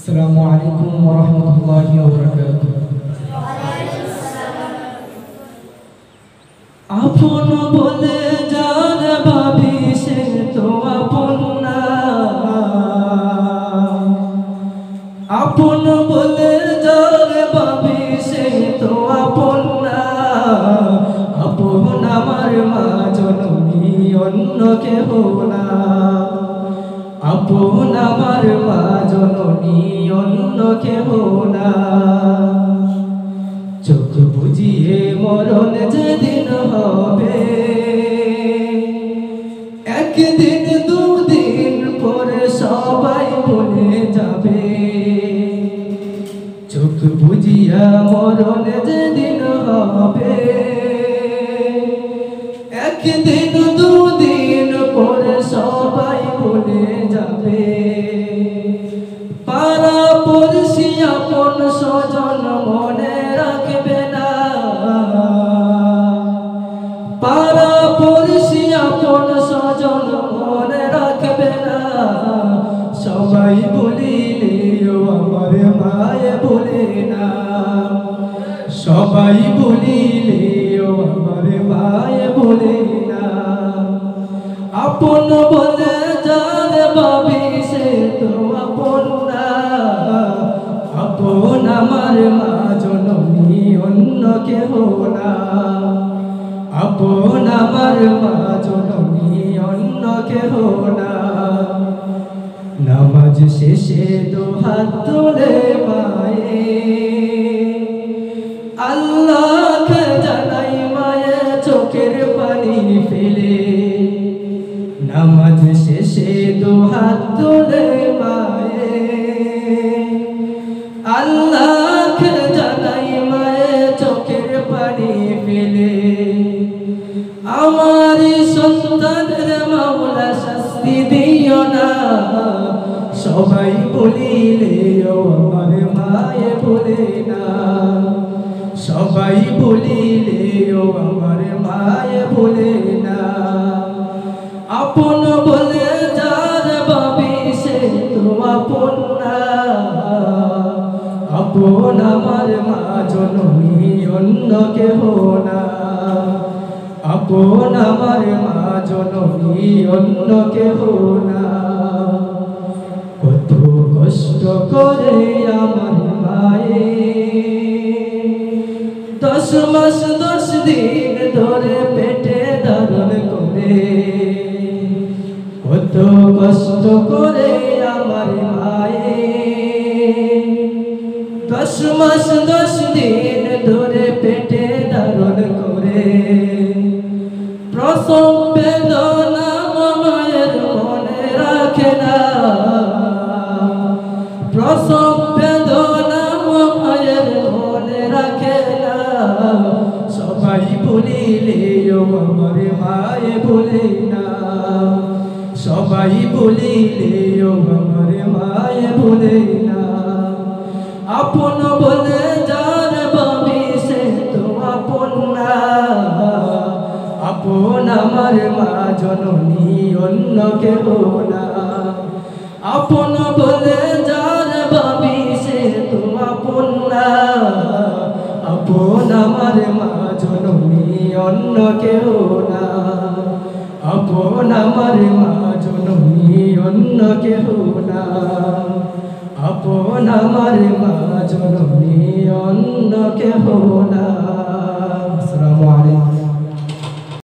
আসসালামু আলাইকুম ওয়া রাহমাতুল্লাহি ওয়া বারাকাতুহু। আপন বলে যার ভাবি সে তো আপন না, আপন বলে যার ভাবি সে তো আপন না। আপন আমার মা জননী অন্য কেহ না, আপন আমার মা জননী অন্য কেহ না। চোখ বুঝিয়ে মরণ যেদিন হবে, একদিন দুদিন পরে সবাই ভুলে যাবে। চোখ বুঝিয়া মরণ যেদিন হবে, একদিন দুদিন পরে সবাই ভুলে যাবে। পাড়া পড়শি আপন স্বজন মনে রাখবে না, পাড়া পড়শি আপন স্বজন মনে রাখবে না। সবাই বলিলেও আমার মায়ে বলে না, সবাই বলিলেও আমার মায়ে বলে না। আপন বলে যার ভাবি সে তো আপন না, আপন আমার মা জননী অন্য কেহ না, আপন আমার মা জননী অন্য কেহ না। নামাজ শেষে দুহাত তুলে মায়ে আল্লাহকে জানাই মায়ে চোখের পানি ফেলে। নামাজ শেষে দুহাত তুলে মায়ে আল্লাহকে জানাই মায়ে চোখের পানি ফেলে। আমার সন্তানের মাওলা শাস্তি দিও না, সবাই বলিলেও আমার মায়ে বলে না, সবাই বলিলেও আমার মায়ে বলে না। আপন বলে যার ভাবি সে তো আপন না, আপন আমার মা জননী অন্য কেহ না, আপন আমার মা জননী অন্য কেহ না। কত কষ্ট করে আমার মায়ে 10 মাস 10 দিন ধরে পেটে ধারণ করে, কত কষ্ট করে আমার মায়ে 10 মাস 10 দিন ধরে পেটে ধারণ করে। প্রসব বেদনা মায়ের মনে রাখে না, প্রসব বেদনা মায়ের মনে রাখে না। সবাই বলিলেও আমার মায়ে বলে না, সবাই বলিলেও আমার মায়ে বলে না। আপন বলে যার ভাবি সে তো আপন না, আপন আমার মা জননী অন্য কেহ না। আপন বলে যার ভাবি সে তো আপন না, আপন আমার মা জননী অন্য কেহ না, আপন আমার মা জননী অন্য কেহ না, আপন আমার মা জননী অন্য কেহ না।